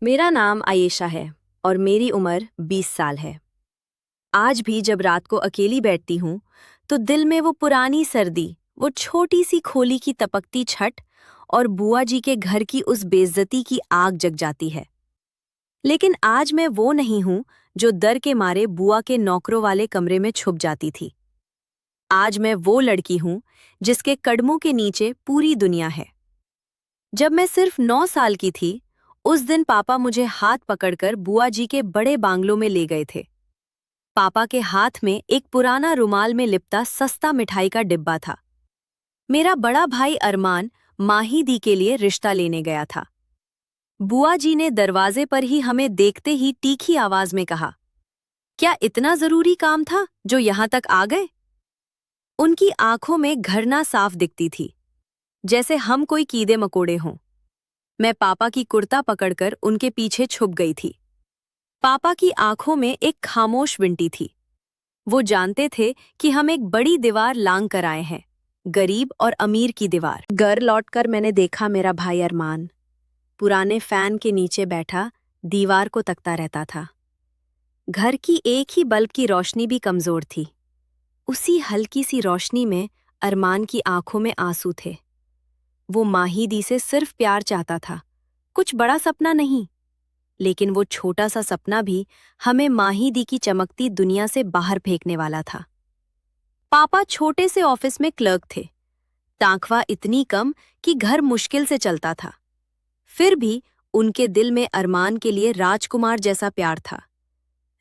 मेरा नाम आयेशा है और मेरी उम्र 20 साल है। आज भी जब रात को अकेली बैठती हूँ तो दिल में वो पुरानी सर्दी, वो छोटी सी खोली की तपकती छत और बुआ जी के घर की उस बेइज्जती की आग जग जाती है। लेकिन आज मैं वो नहीं हूँ जो डर के मारे बुआ के नौकरों वाले कमरे में छुप जाती थी। आज मैं वो लड़की हूँ जिसके कदमों के नीचे पूरी दुनिया है। जब मैं सिर्फ 9 साल की थी, उस दिन पापा मुझे हाथ पकड़कर बुआ जी के बड़े बांग्लों में ले गए थे। पापा के हाथ में एक पुराना रुमाल में लिपटा सस्ता मिठाई का डिब्बा था। मेरा बड़ा भाई अरमान माही दी के लिए रिश्ता लेने गया था। बुआ जी ने दरवाजे पर ही हमें देखते ही तीखी आवाज में कहा, क्या इतना जरूरी काम था जो यहां तक आ गए? उनकी आंखों में घृणा साफ दिखती थी, जैसे हम कोई कीड़े मकोड़े हों। मैं पापा की कुर्ता पकड़कर उनके पीछे छुप गई थी। पापा की आंखों में एक खामोश विंटी थी। वो जानते थे कि हम एक बड़ी दीवार लांग कर आए हैं, गरीब और अमीर की दीवार। घर लौटकर मैंने देखा मेरा भाई अरमान पुराने फैन के नीचे बैठा दीवार को तकता रहता था। घर की एक ही बल्ब की रोशनी भी कमजोर थी। उसी हल्की सी रोशनी में अरमान की आंखों में आंसू थे। वो माही दी से सिर्फ प्यार चाहता था, कुछ बड़ा सपना नहीं। लेकिन वो छोटा सा सपना भी हमें माही दी की चमकती दुनिया से बाहर फेंकने वाला था। पापा छोटे से ऑफिस में क्लर्क थे। तनख्वाह इतनी कम कि घर मुश्किल से चलता था। फिर भी उनके दिल में अरमान के लिए राजकुमार जैसा प्यार था।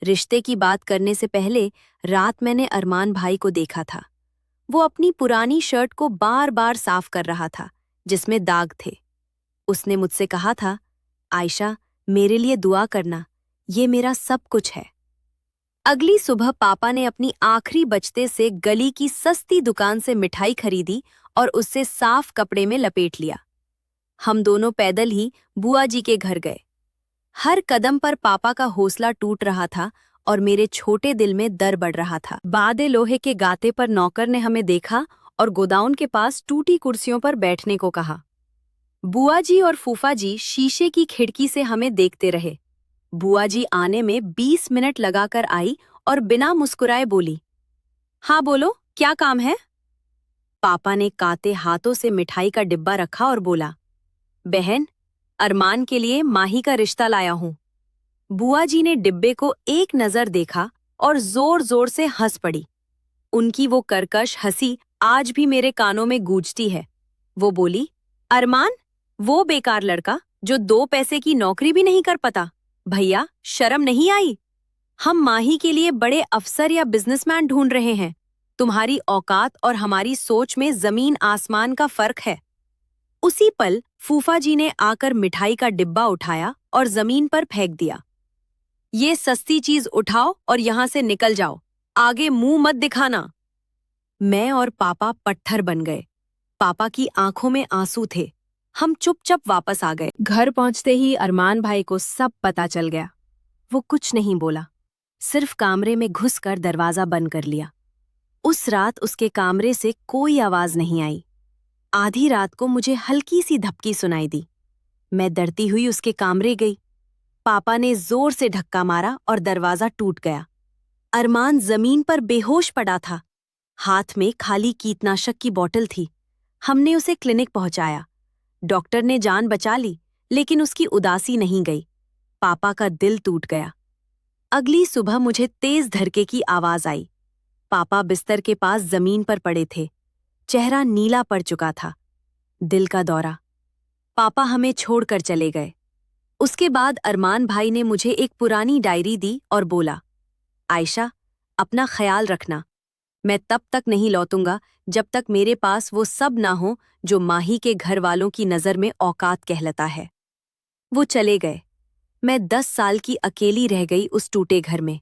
रिश्ते की बात करने से पहले रात मैंने अरमान भाई को देखा था। वो अपनी पुरानी शर्ट को बार बार साफ कर रहा था, जिसमें दाग थे। उसने मुझसे कहा था, आयशा, मेरे लिए दुआ करना, ये मेरा सब कुछ है। अगली सुबह पापा ने अपनी आखिरी बचते से गली की सस्ती दुकान से मिठाई खरीदी और उससे साफ कपड़े में लपेट लिया। हम दोनों पैदल ही बुआ जी के घर गए। हर कदम पर पापा का हौसला टूट रहा था और मेरे छोटे दिल में डर बढ़ रहा था। बादे लोहे के गाते पर नौकर ने हमें देखा और गोदाउन के पास टूटी कुर्सियों पर बैठने को कहा। बुआ जी और फूफा जी शीशे की खिड़की से हमें देखते रहे। बुआ जी आने में 20 मिनट लगाकर आई और बिना मुस्कुराए बोली, हाँ बोलो, क्या काम है? पापा ने काते हाथों से मिठाई का डिब्बा रखा और बोला, बहन, अरमान के लिए माही का रिश्ता लाया हूं। बुआ जी ने डिब्बे को एक नजर देखा और जोर जोर से हंस पड़ी। उनकी वो कर्कश हंसी आज भी मेरे कानों में गूंजती है। वो बोली, अरमान, वो बेकार लड़का जो 2 पैसे की नौकरी भी नहीं कर पाता। भैया, शर्म नहीं आई? हम माही के लिए बड़े अफसर या बिजनेसमैन ढूंढ रहे हैं। तुम्हारी औकात और हमारी सोच में जमीन आसमान का फर्क है। उसी पल फूफा जी ने आकर मिठाई का डिब्बा उठाया और जमीन पर फेंक दिया। ये सस्ती चीज उठाओ और यहां से निकल जाओ, आगे मुंह मत दिखाना। मैं और पापा पत्थर बन गए। पापा की आंखों में आंसू थे। हम चुपचाप वापस आ गए। घर पहुंचते ही अरमान भाई को सब पता चल गया। वो कुछ नहीं बोला, सिर्फ कमरे में घुसकर दरवाजा बंद कर लिया। उस रात उसके कमरे से कोई आवाज नहीं आई। आधी रात को मुझे हल्की सी धपकी सुनाई दी। मैं डरती हुई उसके कमरे गई। पापा ने जोर से धक्का मारा और दरवाजा टूट गया। अरमान जमीन पर बेहोश पड़ा था। हाथ में खाली कीटनाशक की बोतल थी। हमने उसे क्लिनिक पहुंचाया। डॉक्टर ने जान बचा ली, लेकिन उसकी उदासी नहीं गई। पापा का दिल टूट गया। अगली सुबह मुझे तेज धड़के की आवाज आई। पापा बिस्तर के पास जमीन पर पड़े थे। चेहरा नीला पड़ चुका था। दिल का दौरा। पापा हमें छोड़कर चले गए। उसके बाद अरमान भाई ने मुझे एक पुरानी डायरी दी और बोला, आयशा, अपना ख्याल रखना। मैं तब तक नहीं लौटूंगा जब तक मेरे पास वो सब ना हो जो माही के घर वालों की नज़र में औकात कहलाता है। वो चले गए। मैं 10 साल की अकेली रह गई उस टूटे घर में।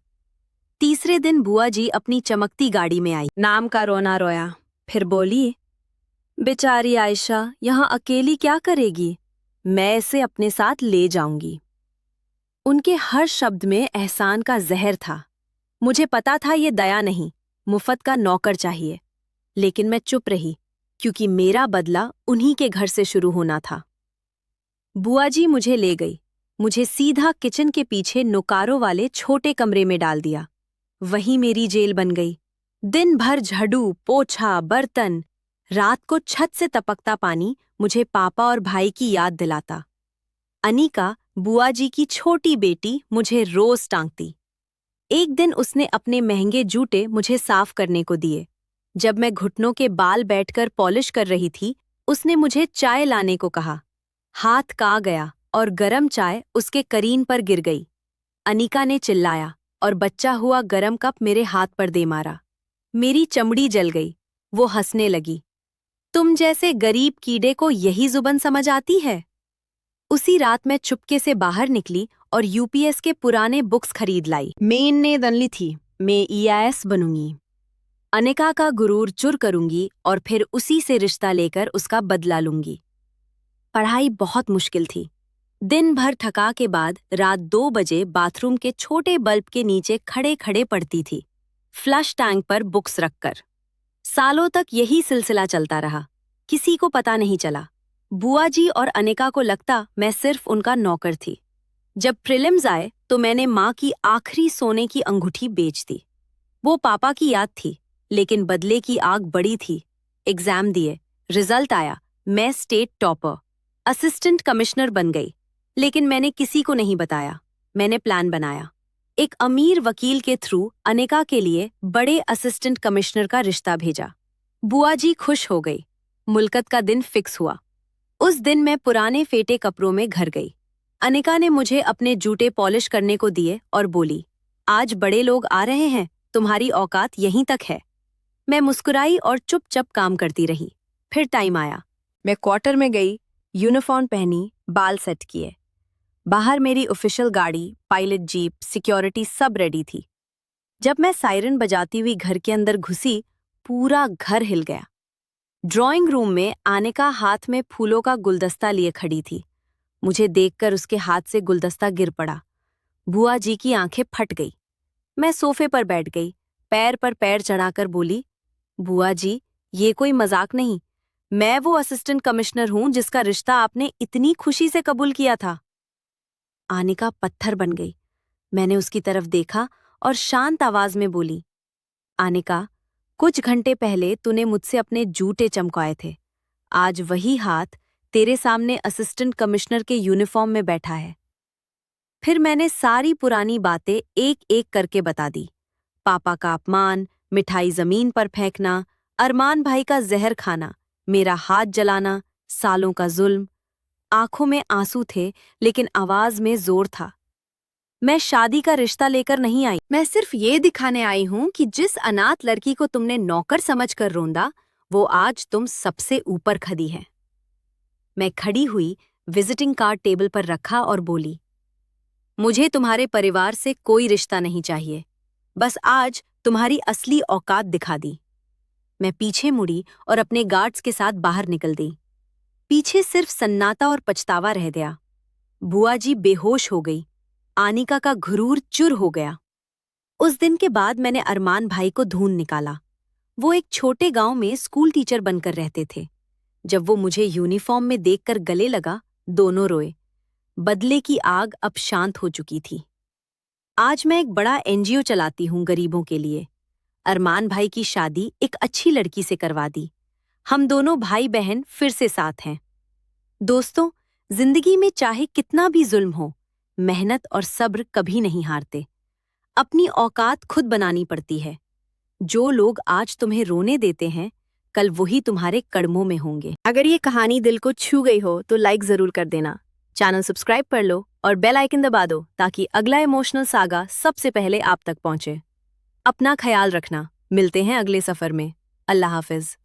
तीसरे दिन बुआ जी अपनी चमकती गाड़ी में आई। नाम का रोना रोया, फिर बोली, बेचारी आयशा यहाँ अकेली क्या करेगी? मैं इसे अपने साथ ले जाऊंगी। उनके हर शब्द में एहसान का जहर था। मुझे पता था ये दया नहीं, मुफ्त का नौकर चाहिए। लेकिन मैं चुप रही, क्योंकि मेरा बदला उन्हीं के घर से शुरू होना था। बुआ जी मुझे ले गई। मुझे सीधा किचन के पीछे नुकारों वाले छोटे कमरे में डाल दिया। वही मेरी जेल बन गई। दिन भर झाड़ू, पोछा, बर्तन। रात को छत से टपकता पानी मुझे पापा और भाई की याद दिलाता। अनिका, बुआ जी की छोटी बेटी, मुझे रोज टांगती। एक दिन उसने अपने महंगे जूते मुझे साफ करने को दिए। जब मैं घुटनों के बाल बैठकर पॉलिश कर रही थी, उसने मुझे चाय लाने को कहा। हाथ का गया और गरम चाय उसके करीन पर गिर गई। अनिका ने चिल्लाया और बच्चा हुआ गरम कप मेरे हाथ पर दे मारा। मेरी चमड़ी जल गई। वो हंसने लगी। तुम जैसे गरीब कीड़े को यही जुबान समझ आती है? उसी रात मैं चुपके से बाहर निकली और यूपीएस के पुराने बुक्स खरीद लाई। मैं ने दनली थी, मैं ईआईएस बनूंगी। अनिका का गुरूर चुर करूंगी और फिर उसी से रिश्ता लेकर उसका बदला लूंगी। पढ़ाई बहुत मुश्किल थी। दिन भर थका के बाद रात 2 बजे बाथरूम के छोटे बल्ब के नीचे खड़े खड़े पढ़ती थी, फ्लश टैंक पर बुक्स रखकर। सालों तक यही सिलसिला चलता रहा। किसी को पता नहीं चला। बुआ जी और अनिका को लगता मैं सिर्फ उनका नौकर थी। जब प्रीलिम्स आए तो मैंने माँ की आखिरी सोने की अंगूठी बेच दी। वो पापा की याद थी, लेकिन बदले की आग बड़ी थी। एग्जाम दिए, रिजल्ट आया, मैं स्टेट टॉपर, असिस्टेंट कमिश्नर बन गई। लेकिन मैंने किसी को नहीं बताया। मैंने प्लान बनाया। एक अमीर वकील के थ्रू अनिका के लिए बड़े असिस्टेंट कमिश्नर का रिश्ता भेजा। बुआ जी खुश हो गई। मुल्कत का दिन फिक्स हुआ। उस दिन मैं पुराने फेटे कपड़ों में घर गई। अनिका ने मुझे अपने जूते पॉलिश करने को दिए और बोली, आज बड़े लोग आ रहे हैं, तुम्हारी औकात यहीं तक है। मैं मुस्कुराई और चुपचाप काम करती रही। फिर टाइम आया। मैं क्वार्टर में गई, यूनिफॉर्म पहनी, बाल सेट किए। बाहर मेरी ऑफिशियल गाड़ी, पायलट जीप, सिक्योरिटी सब रेडी थी। जब मैं सायरन बजाती हुई घर के अंदर घुसी, पूरा घर हिल गया। ड्राइंग रूम में अनिका हाथ में फूलों का गुलदस्ता लिए खड़ी थी। मुझे देखकर उसके हाथ से गुलदस्ता गिर पड़ा। बुआ जी की आंखें फट गई। मैं सोफे पर बैठ गई, पैर पर पैर चढ़ाकर बोली, बुआ जी, ये कोई मजाक नहीं। मैं वो असिस्टेंट कमिश्नर हूं जिसका रिश्ता आपने इतनी खुशी से कबूल किया था। अनिका पत्थर बन गई। मैंने उसकी तरफ देखा और शांत आवाज में बोली, अनिका, कुछ घंटे पहले तूने मुझसे अपने जूते चमकाए थे। आज वही हाथ तेरे सामने असिस्टेंट कमिश्नर के यूनिफॉर्म में बैठा है। फिर मैंने सारी पुरानी बातें एक एक करके बता दी। पापा का अपमान, मिठाई जमीन पर फेंकना, अरमान भाई का जहर खाना, मेरा हाथ जलाना, सालों का जुल्म। आंखों में आंसू थे, लेकिन आवाज में जोर था। मैं शादी का रिश्ता लेकर नहीं आई। मैं सिर्फ ये दिखाने आई हूं कि जिस अनाथ लड़की को तुमने नौकर समझकर रोंदा, वो आज तुम सबसे ऊपर खड़ी है। मैं खड़ी हुई, विजिटिंग कार्ड टेबल पर रखा और बोली, मुझे तुम्हारे परिवार से कोई रिश्ता नहीं चाहिए। बस आज तुम्हारी असली औकात दिखा दी। मैं पीछे मुड़ी और अपने गार्ड्स के साथ बाहर निकल दी। पीछे सिर्फ सन्नाटा और पछतावा रह गया। बुआ जी बेहोश हो गई। अनिका का घुरूर चुर हो गया। उस दिन के बाद मैंने अरमान भाई को ढूंढ निकाला। वो एक छोटे गांव में स्कूल टीचर बनकर रहते थे। जब वो मुझे यूनिफॉर्म में देखकर गले लगा, दोनों रोए। बदले की आग अब शांत हो चुकी थी। आज मैं एक बड़ा एनजीओ चलाती हूँ गरीबों के लिए। अरमान भाई की शादी एक अच्छी लड़की से करवा दी। हम दोनों भाई बहन फिर से साथ हैं। दोस्तों, जिंदगी में चाहे कितना भी जुल्म हो, मेहनत और सब्र कभी नहीं हारते। अपनी औकात खुद बनानी पड़ती है। जो लोग आज तुम्हें रोने देते हैं, कल वही तुम्हारे कदमों में होंगे। अगर ये कहानी दिल को छू गई हो तो लाइक जरूर कर देना, चैनल सब्सक्राइब कर लो और बेल आइकन दबा दो ताकि अगला इमोशनल सागा सबसे पहले आप तक पहुंचे। अपना ख्याल रखना। मिलते हैं अगले सफर में। अल्लाह हाफिज।